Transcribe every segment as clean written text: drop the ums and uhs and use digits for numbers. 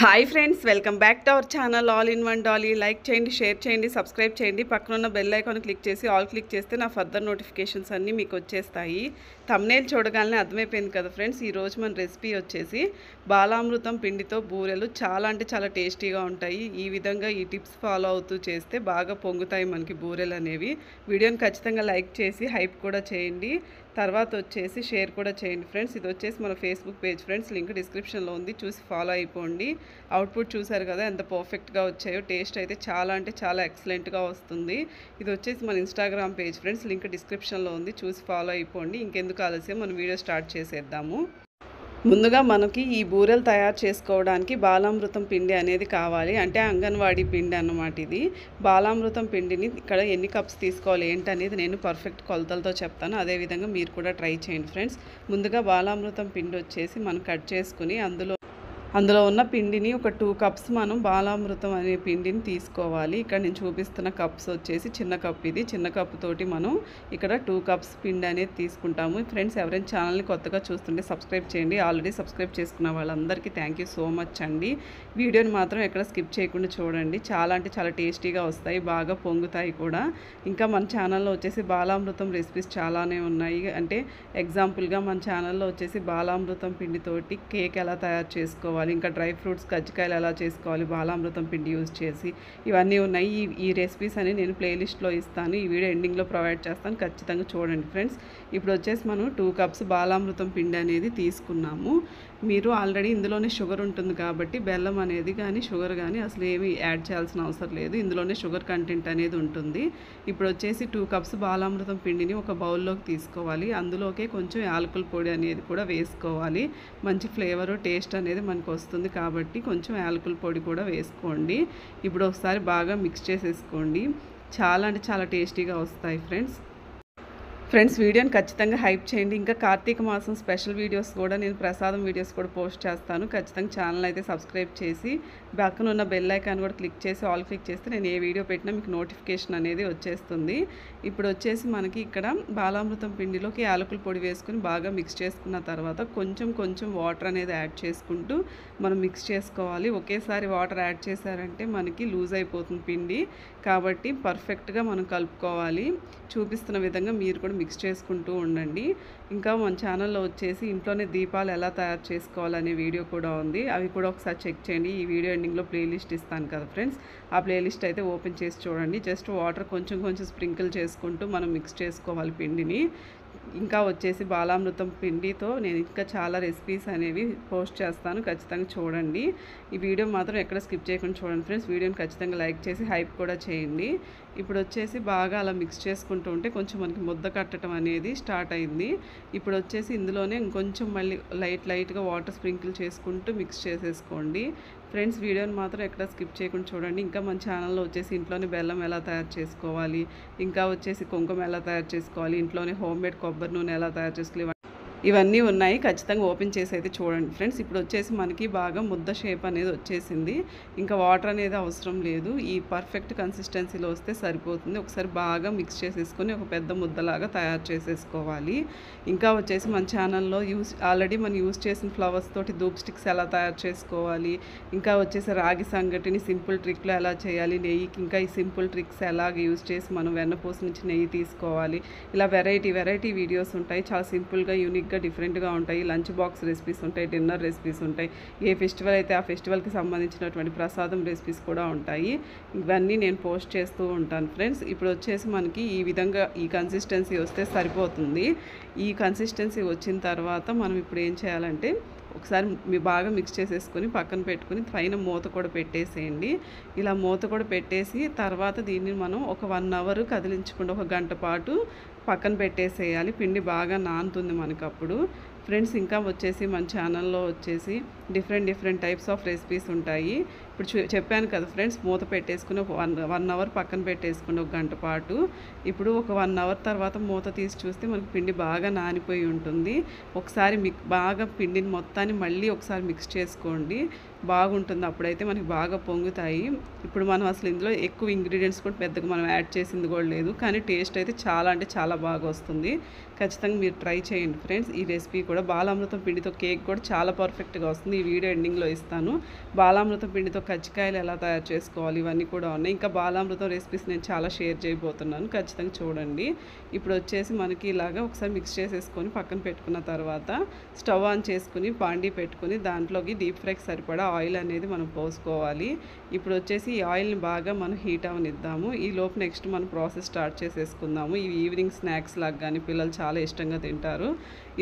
Hi friends, welcome back to our channel all in one Dolly. Like చేయండి, share చేయండి, subscribe చేయండి. పక్కన ఉన్న బెల్ ఐకాన్ క్లిక్ చేసి ఆల్ క్లిక్ చేస్తే నా ఫర్దర్ నోటిఫికేషన్స్ అన్నీ మీకు వచ్చేస్తాయి. థంబ్నెయిల్ చూడగానే అర్థమైపోయింది కదా ఫ్రెండ్స్. ఈరోజు మన రెసిపీ వచ్చేసి బాలామృతం పిండితో బూరెలు. చాలా అంటే చాలా టేస్టీగా ఉంటాయి. ఈ విధంగా ఈ టిప్స్ ఫాలో అవుతూ చేస్తే బాగా పొంగుతాయి మనకి బూరెలు అనేవి. వీడియోని ఖచ్చితంగా లైక్ చేసి హైప్ కూడా చేయండి. తర్వాత వచ్చేసి షేర్ కూడా చేయండి ఫ్రెండ్స్. ఇది వచ్చేసి మన ఫేస్బుక్ పేజ్ ఫ్రెండ్స్, లింక్ డిస్క్రిప్షన్లో ఉంది, చూసి ఫాలో అయిపోండి. అవుట్పుట్ చూసారు కదా ఎంత పర్ఫెక్ట్గా వచ్చాయో. టేస్ట్ అయితే చాలా అంటే చాలా ఎక్సలెంట్గా వస్తుంది. ఇది వచ్చేసి మన ఇన్స్టాగ్రామ్ పేజ్ ఫ్రెండ్స్, లింక్ డిస్క్రిప్షన్లో ఉంది, చూసి ఫాలో అయిపోండి. ఇంకెందుకు ఆలస్యం, మనం వీడియో స్టార్ట్ చేసేద్దాము. ముందుగా మనకి ఈ బూరెలు తయారు చేసుకోవడానికి బాలామృతం పిండి అనేది కావాలి. అంటే అంగన్వాడీ పిండి అన్నమాట ఇది. బాలామృతం పిండిని ఇక్కడ ఎన్ని కప్స్ తీసుకోవాలి ఏంటనేది నేను పర్ఫెక్ట్ కొలతలతో చెప్తాను. అదేవిధంగా మీరు కూడా ట్రై చేయండి ఫ్రెండ్స్. ముందుగా బాలామృతం పిండి వచ్చేసి మనం కట్ చేసుకుని అందులో ఉన్న పిండిని ఒక 2 కప్స్ మనం బాలామృతం అనే పిండిని తీసుకోవాలి. ఇక్కడ నేను చూపిస్తున్న కప్స్ వచ్చేసి చిన్న కప్, ఇది చిన్న కప్ తోటి మనం ఇక్కడ 2 కప్స్ పిండి అనేది తీసుకుంటాము. ఫ్రెండ్స్, ఎవరైనా ఛానల్ని కొత్తగా చూస్తుంటే సబ్స్క్రైబ్ చేయండి. ఆల్రెడీ సబ్స్క్రైబ్ చేసుకున్న వాళ్ళందరికీ థ్యాంక్ యూ సో మచ్ అండి. వీడియోని మాత్రం ఎక్కడ స్కిప్ చేయకుండా చూడండి. చాలా అంటే చాలా టేస్టీగా వస్తాయి, బాగా పొంగుతాయి కూడా. ఇంకా మన ఛానల్లో వచ్చేసి బాలామృతం రెసిపీస్ చాలానే ఉన్నాయి. అంటే ఎగ్జాంపుల్గా మన ఛానల్లో వచ్చేసి బాలామృతం పిండితోటి కేక్ ఎలా తయారు చేసుకోవాలి, ఇంకా డ్రై ఫ్రూట్స్ కజ్జికాయలు ఎలా చేసుకోవాలి బాలామృతం పిండి యూజ్ చేసి, ఇవన్నీ ఉన్నాయి. ఈ రెసిపీస్ అని నేను ప్లేలిస్ట్లో ఇస్తాను, ఈ వీడియో ఎండింగ్లో ప్రొవైడ్ చేస్తాను, ఖచ్చితంగా చూడండి ఫ్రెండ్స్. ఇప్పుడు వచ్చేసి మనం 2 కప్స్ బాలామృతం పిండి అనేది తీసుకున్నాము. మీరు ఆల్రెడీ ఇందులోనే షుగర్ ఉంటుంది కాబట్టి బెల్లం అనేది కానీ షుగర్ కానీ అసలు ఏమి యాడ్ చేయాల్సిన అవసరం లేదు. ఇందులోనే షుగర్ కంటెంట్ అనేది ఉంటుంది. ఇప్పుడు వచ్చేసి 2 కప్స్ బాలామృతం పిండిని ఒక బౌల్లోకి తీసుకోవాలి. అందులోకే కొంచెం యాలకుల పొడి అనేది కూడా వేసుకోవాలి. మంచి ఫ్లేవరు టేస్ట్ అనేది మనకు వస్తుంది కాబట్టి కొంచెం యాలకుల పొడి కూడా వేసుకోండి. ఇప్పుడు ఒకసారి బాగా మిక్స్ చేసేసుకోండి. చాలా అంటే చాలా టేస్టీగా వస్తాయి ఫ్రెండ్స్, వీడియోని ఖచ్చితంగా హైప్ చేయండి. ఇంకా కార్తీక మాసం స్పెషల్ వీడియోస్ కూడా, నేను ప్రసాదం వీడియోస్ కూడా పోస్ట్ చేస్తాను. ఖచ్చితంగా ఛానల్ అయితే సబ్స్క్రైబ్ చేసి పక్కన ఉన్న బెల్ ఐకాన్ కూడా క్లిక్ చేసి ఆల్ క్లిక్ చేస్తే నేను ఏ వీడియో పెట్టినా మీకు నోటిఫికేషన్ అనేది వచ్చేస్తుంది. ఇప్పుడు వచ్చేసి మనకి ఇక్కడ బాలామృతం పిండిలోకి యాలకుల పొడి వేసుకుని బాగా మిక్స్ చేసుకున్న తర్వాత కొంచెం వాటర్ అనేది యాడ్ చేసుకుంటూ మనం మిక్స్ చేసుకోవాలి. ఒకేసారి వాటర్ యాడ్ చేశారంటే మనకి లూజ్ అయిపోతుంది పిండి, కాబట్టి పర్ఫెక్ట్గా మనం కలుపుకోవాలి. చూపిస్తున్న విధంగా మీరు కూడా మిక్స్ చేసుకుంటూ ఉండండి. ఇంకా మన ఛానల్లో వచ్చేసి ఇంట్లోనే దీపాలు ఎలా తయారు చేసుకోవాలనే వీడియో కూడా ఉంది, అవి కూడా ఒకసారి చెక్ చేయండి. ఈ వీడియో ఎండింగ్లో ప్లేలిస్ట్ ఇస్తాను కదా ఫ్రెండ్స్, ఆ ప్లేలిస్ట్ అయితే ఓపెన్ చేసి చూడండి. జస్ట్ వాటర్ కొంచెం స్ప్రింకిల్ చేసుకుంటూ మనం మిక్స్ చేసుకోవాలి పిండిని. ఇంకా వచ్చేసి బాలామృతం పిండితో నేను ఇంకా చాలా రెసిపీస్ అనేవి పోస్ట్ చేస్తాను, ఖచ్చితంగా చూడండి. ఈ వీడియో మాత్రం ఎక్కడ స్కిప్ చేయకుండా చూడండి ఫ్రెండ్స్. వీడియోని ఖచ్చితంగా లైక్ చేసి హైప్ కూడా చేయండి. ఇప్పుడు వచ్చేసి బాగా అలా మిక్స్ చేసుకుంటూ ఉంటే కొంచెం మనకి ముద్ద కట్టడం అనేది స్టార్ట్ అయింది. ఇప్పుడు వచ్చేసి ఇందులోనే ఇంకొంచెం మళ్ళీ లైట్గా వాటర్ స్ప్రింకిల్ చేసుకుంటూ మిక్స్ చేసేసుకోండి ఫ్రెండ్స్. వీడియోని మాత్రం ఎక్కడ స్కిప్ చేయకుండా చూడండి. ఇంకా మన ఛానల్లో వచ్చేసి ఇంట్లోనే బెల్లం ఎలా తయారు చేసుకోవాలి, ఇంకా వచ్చేసి కుంకుమ ఎలా తయారు చేసుకోవాలి, ఇంట్లోనే హోమ్మేడ్ కొబ్బరి నూనె ఎలా తయారు చేసుకోవాలి, ఇవన్నీ ఉన్నాయి. ఖచ్చితంగా ఓపెన్ చేసి అయితే చూడండి ఫ్రెండ్స్. ఇప్పుడు వచ్చేసి మనకి బాగా ముద్ద షేప్ అనేది వచ్చేసింది. ఇంకా వాటర్ అనేది అవసరం లేదు. ఈ పర్ఫెక్ట్ కన్సిస్టెన్సీలో వస్తే సరిపోతుంది. ఒకసారి బాగా మిక్స్ చేసేసుకొని ఒక పెద్ద ముద్దలాగా తయారు చేసేసుకోవాలి. ఇంకా వచ్చేసి మన ఛానల్లో ఆల్రెడీ మనం యూజ్ చేసిన ఫ్లవర్స్ తోటి ధూప్ స్టిక్స్ ఎలా తయారు చేసుకోవాలి, ఇంకా వచ్చేసి రాగి సంగటిని సింపుల్ ట్రిక్లో ఎలా చేయాలి, నెయ్యికి ఇంకా ఈ సింపుల్ ట్రిక్స్ ఎలాగ యూజ్ చేసి మనం వెన్నపూస నుంచి నెయ్యి తీసుకోవాలి, ఇలా వెరైటీ వీడియోస్ ఉంటాయి. చాలా సింపుల్గా యూనిక్గా డిఫరెంట్గా ఉంటాయి. లంచ్ బాక్స్ రెసిపీస్ ఉంటాయి, డిన్నర్ రెసిపీస్ ఉంటాయి, ఏ ఫెస్టివల్ అయితే ఆ ఫెస్టివల్కి సంబంధించినటువంటి ప్రసాదం రెసిపీస్ కూడా ఉంటాయి. ఇవన్నీ నేను పోస్ట్ చేస్తూ ఉంటాను ఫ్రెండ్స్. ఇప్పుడు వచ్చేసి మనకి ఈ విధంగా ఈ కన్సిస్టెన్సీ వస్తే సరిపోతుంది. ఈ కన్సిస్టెన్సీ వచ్చిన తర్వాత మనం ఇప్పుడు ఏం చేయాలంటే ఒకసారి బాగా మిక్స్ చేసేసుకొని పక్కన పెట్టుకుని పైన మూత కూడా పెట్టేసేయండి. ఇలా మూత కూడా పెట్టేసి తర్వాత దీన్ని మనం ఒక 1 అవర్ కదిలించకుండా ఒక గంట పాటు పక్కన పెట్టేసేయాలి. పిండి బాగా నానుతుంది మనకు అప్పుడు ఫ్రెండ్స్. ఇంకా వచ్చేసి మన ఛానల్లో వచ్చేసి డిఫరెంట్ టైప్స్ ఆఫ్ రెసిపీస్ ఉంటాయి. ఇప్పుడు చెప్పాను కదా ఫ్రెండ్స్, మూత పెట్టేసుకుని ఒక 1 అవర్ పక్కన పెట్టేసుకుని ఒక గంట పాటు. ఇప్పుడు ఒక 1 అవర్ తర్వాత మూత తీసి చూస్తే మనకి పిండి బాగా నానిపోయి ఉంటుంది. ఒకసారి బాగా పిండిని మొత్తాన్ని మళ్ళీ ఒకసారి మిక్స్ చేసుకోండి, బాగుంటుంది. అప్పుడైతే మనకి బాగా పొంగుతాయి. ఇప్పుడు మనం అసలు ఇందులో ఎక్కువ ఇంగ్రీడియంట్స్ కూడా పెద్దగా మనం యాడ్ చేసింది కూడా లేదు, కానీ టేస్ట్ అయితే చాలా అంటే చాలా బాగా వస్తుంది. ఖచ్చితంగా మీరు ట్రై చేయండి ఫ్రెండ్స్. ఈ రెసిపీ కూడా కూడా బాలామృతం పిండితో కేక్ కూడా చాలా పర్ఫెక్ట్గా వస్తుంది. ఈ వీడియో ఎండింగ్లో ఇస్తాను. బాలామృతం పిండితో కజ్జికాయలు ఎలా తయారు చేసుకోవాలి ఇవన్నీ కూడా ఉన్నాయి. ఇంకా బాలామృతం రెసిపీస్ నేను చాలా షేర్ చేయబోతున్నాను, ఖచ్చితంగా చూడండి. ఇప్పుడు వచ్చేసి మనకి ఇలాగా ఒకసారి మిక్స్ చేసేసుకొని పక్కన పెట్టుకున్న తర్వాత స్టవ్ ఆన్ చేసుకుని బాండీ పెట్టుకుని దాంట్లోకి డీప్ ఫ్రైకి సరిపడా ఆయిల్ అనేది మనం పోసుకోవాలి. ఇప్పుడు వచ్చేసి ఈ ఆయిల్ని బాగా మనం హీట్ అవనిద్దాము. ఈ లోపు నెక్స్ట్ మనం ప్రాసెస్ స్టార్ట్ చేసేసుకుందాము. ఈ ఈవినింగ్ స్నాక్స్ లాగా కానీ పిల్లలు చాలా ఇష్టంగా తింటారు.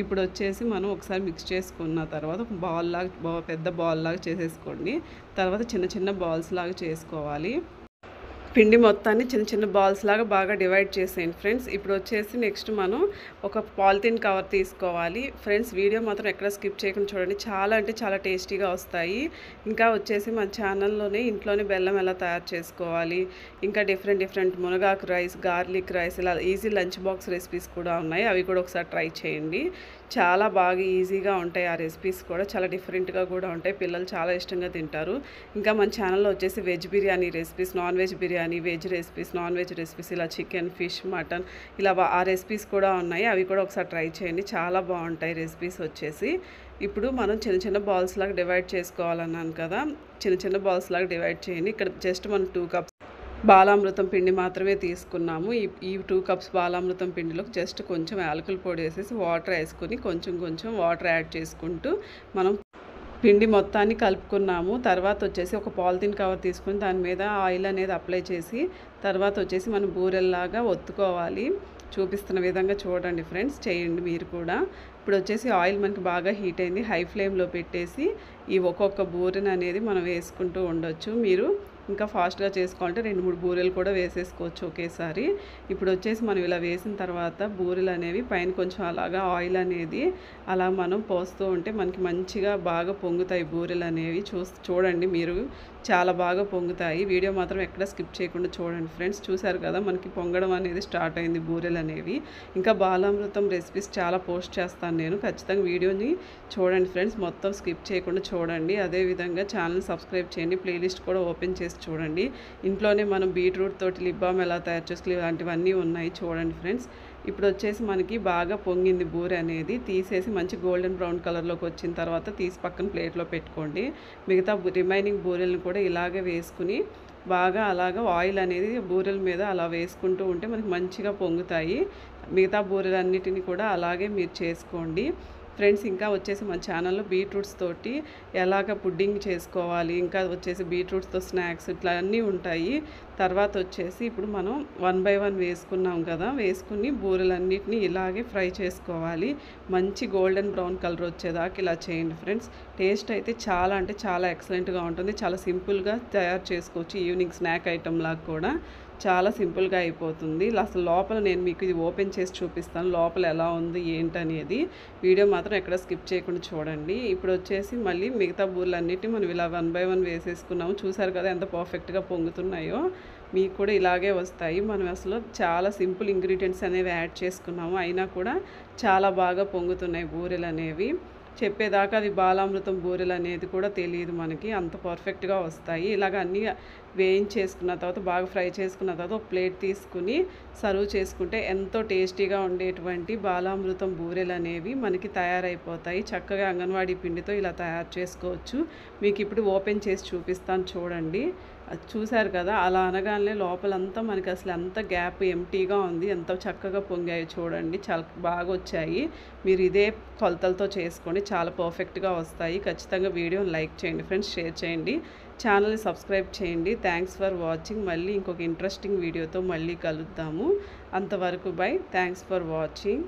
ఇప్పుడు వచ్చేసి మనం ఒకసారి మిక్స్ చేసుకున్న తర్వాత ఒక బాల్ లాగా పెద్ద బాల్ లాగా చేసేసుకోండి. తర్వాత చిన్న చిన్న బాల్స్ లాగా చేసుకోవాలి. పిండి మొత్తాన్ని చిన్న చిన్న బాల్స్ లాగా బాగా డివైడ్ చేసేయండి ఫ్రెండ్స్. ఇప్పుడు వచ్చేసి నెక్స్ట్ మనం ఒక పాలిథిన్ కవర్ తీసుకోవాలి. ఫ్రెండ్స్ వీడియో మాత్రం ఎక్కడ స్కిప్ చేయకుండా చూడండి, చాలా అంటే చాలా టేస్టీగా వస్తాయి. ఇంకా వచ్చేసి మన ఛానల్లోనే ఇంట్లోనే బెల్లం ఎలా తయారు చేసుకోవాలి, ఇంకా డిఫరెంట్ మునగాకు రైస్, గార్లిక్ రైస్, ఇలా ఈజీ లంచ్ బాక్స్ రెసిపీస్ కూడా ఉన్నాయి. అవి కూడా ఒకసారి ట్రై చేయండి. చాలా బాగా ఈజీగా ఉంటాయి. ఆ రెసిపీస్ కూడా చాలా డిఫరెంట్గా కూడా ఉంటాయి. పిల్లలు చాలా ఇష్టంగా తింటారు. ఇంకా మన ఛానల్లో వచ్చేసి veg biryani recipes, non veg biryani, veg recipes, non veg recipes, ఇలా చికెన్, ఫిష్, మటన్, ఇలా ఆ రెసిపీస్ కూడా ఉన్నాయి. అవి కూడా ఒకసారి ట్రై చేయండి, చాలా బాగుంటాయి రెసిపీస్ వచ్చేసి. ఇప్పుడు మనం చిన్న చిన్న బాల్స్ లాగా డివైడ్ చేసుకోవాలన్నాను కదా, చిన్న చిన్న బాల్స్ లాగా డివైడ్ చేయండి. ఇక్కడ జస్ట్ మనం 2 కప్స్ బాలామృతం పిండి మాత్రమే తీసుకున్నాము. ఈ 2 కప్స్ బాలామృతం పిండిలోకి జస్ట్ కొంచెం యాలకుల పొడి వేసేసి వాటర్ వేసుకొని కొంచెం వాటర్ యాడ్ చేసుకుంటూ మనం పిండి మొత్తాన్ని కలుపుకున్నాము. తర్వాత వచ్చేసి ఒక పాలిథిన్ కవర్ తీసుకుని దాని మీద ఆయిల్ అనేది అప్లై చేసి తర్వాత వచ్చేసి మనం బూరెల్లాగా ఒత్తుకోవాలి. చూపిస్తున్న విధంగా చూడండి ఫ్రెండ్స్, చేయండి మీరు కూడా. ఇప్పుడు వచ్చేసి ఆయిల్ మనకి బాగా హీట్ అయింది. హై ఫ్లేమ్లో పెట్టేసి ఈ ఒక్కొక్క బూరెని అనేది మనం వేసుకుంటూ ఉండొచ్చు. మీరు ఇంకా ఫాస్ట్గా చేసుకోవాలంటే 2-3 బూరెలు కూడా వేసేసుకోవచ్చు ఒకేసారి. ఇప్పుడు వచ్చేసి మనం ఇలా వేసిన తర్వాత బూరెలు అనేవి పైన కొంచెం అలాగా ఆయిల్ అనేది అలా మనం పోస్తూ ఉంటే మనకి మంచిగా బాగా పొంగుతాయి బూరెలు అనేవి. చూడండి మీరు, చాలా బాగా పొంగుతాయి. వీడియో మాత్రం ఎక్కడ స్కిప్ చేయకుండా చూడండి ఫ్రెండ్స్. చూసారు కదా మనకి పొంగడం అనేది స్టార్ట్ అయింది బూరెలు అనేవి. ఇంకా బాలామృతం రెసిపీస్ చాలా పోస్ట్ చేస్తాను నేను, ఖచ్చితంగా వీడియోని చూడండి ఫ్రెండ్స్, మొత్తం స్కిప్ చేయకుండా చూడండి. అదేవిధంగా ఛానల్ సబ్స్క్రైబ్ చేయండి, ప్లేలిస్ట్ కూడా ఓపెన్ చేసి చూడండి. ఇంట్లోనే మనం బీట్రూట్ తోటి లిప్ బామ్ ఎలా తయారు చేసుకోవాలి ఇలాంటివన్నీ ఉన్నాయి, చూడండి ఫ్రెండ్స్. ఇప్పుడు వచ్చేసి మనకి బాగా పొంగింది బూరె అనేది. తీసేసి మంచి గోల్డెన్ బ్రౌన్ కలర్లోకి వచ్చిన తర్వాత తీసి పక్కన ప్లేట్లో పెట్టుకోండి. మిగతా రిమైనింగ్ బూరెలను కూడా ఇలాగే వేసుకుని బాగా అలాగా ఆయిల్ అనేది బూరెల మీద అలా వేసుకుంటూ ఉంటే మనకి మంచిగా పొంగుతాయి. మిగతా బూరెలన్నిటిని కూడా అలాగే మీరు చేసుకోండి ఫ్రెండ్స్. ఇంకా వచ్చేసి మన ఛానల్లో బీట్రూట్స్ తోటి ఎలాగ పుడ్డింగ్ చేసుకోవాలి, ఇంకా వచ్చేసి బీట్రూట్స్తో స్నాక్స్ ఇట్లా అన్నీ ఉంటాయి. తర్వాత వచ్చేసి ఇప్పుడు మనం 1 by 1 వేసుకున్నాం కదా, వేసుకుని బూరెలన్నిటిని ఇలాగే ఫ్రై చేసుకోవాలి. మంచి గోల్డెన్ బ్రౌన్ కలర్ వచ్చేదాకా ఇలా చేయండి ఫ్రెండ్స్. టేస్ట్ అయితే చాలా అంటే చాలా ఎక్సలెంట్గా ఉంటుంది. చాలా సింపుల్గా తయారు చేసుకోవచ్చు. ఈవినింగ్ స్నాక్ ఐటమ్ లాగా కూడా చాలా సింపుల్గా అయిపోతుంది. అసలు లోపల నేను మీకు ఇది ఓపెన్ చేసి చూపిస్తాను, లోపల ఎలా ఉంది ఏంటనేది. వీడియో మాత్రం ఎక్కడ స్కిప్ చేయకుండా చూడండి. ఇప్పుడు వచ్చేసి మళ్ళీ మిగతా బూరెలన్నిటిని మనం ఇలా 1 by 1 వేసేసుకున్నాము. చూసారు కదా ఎంత పర్ఫెక్ట్గా పొంగుతున్నాయో. మీకు కూడా ఇలాగే వస్తాయి. మనం అసలు చాలా సింపుల్ ఇంగ్రీడియంట్స్ అనేవి యాడ్ చేసుకున్నాము, అయినా కూడా చాలా బాగా పొంగుతున్నాయి బూరెలు అనేవి. చెప్పేదాకా అది బాలామృతం బూరెలు అనేది కూడా తెలియదు మనకి, అంత పర్ఫెక్ట్గా వస్తాయి. ఇలాగ అన్నీ వేయించేసుకున్న తర్వాత బాగా ఫ్రై చేసుకున్న తర్వాత ఒక ప్లేట్ తీసుకుని సర్వ్ చేసుకుంటే ఎంతో టేస్టీగా ఉండేటువంటి బాలామృతం బూరెలు అనేవి మనకి తయారైపోతాయి. చక్కగా అంగన్వాడీ పిండితో ఇలా తయారు చేసుకోవచ్చు. మీకు ఇప్పుడు ఓపెన్ చేసి చూపిస్తాను చూడండి. చూసారు కదా, అలా అనగానే లోపలంతా మనకి అసలు అంత గ్యాప్ ఎంటీగా ఉంది, ఎంత చక్కగా పొంగాయో చూడండి, చాలా బాగా వచ్చాయి. మీరు ఇదే కొలతలతో చేసుకోండి, చాలా పర్ఫెక్ట్గా వస్తాయి. ఖచ్చితంగా వీడియోని లైక్ చేయండి ఫ్రెండ్స్, షేర్ చేయండి, ఛానల్ని సబ్స్క్రైబ్ చేయండి. Thanks for watching. మళ్ళీ ఇంకొక ఇంట్రెస్టింగ్ వీడియోతో మళ్ళీ కలుద్దాము. అంతవరకు బై. Thanks for watching.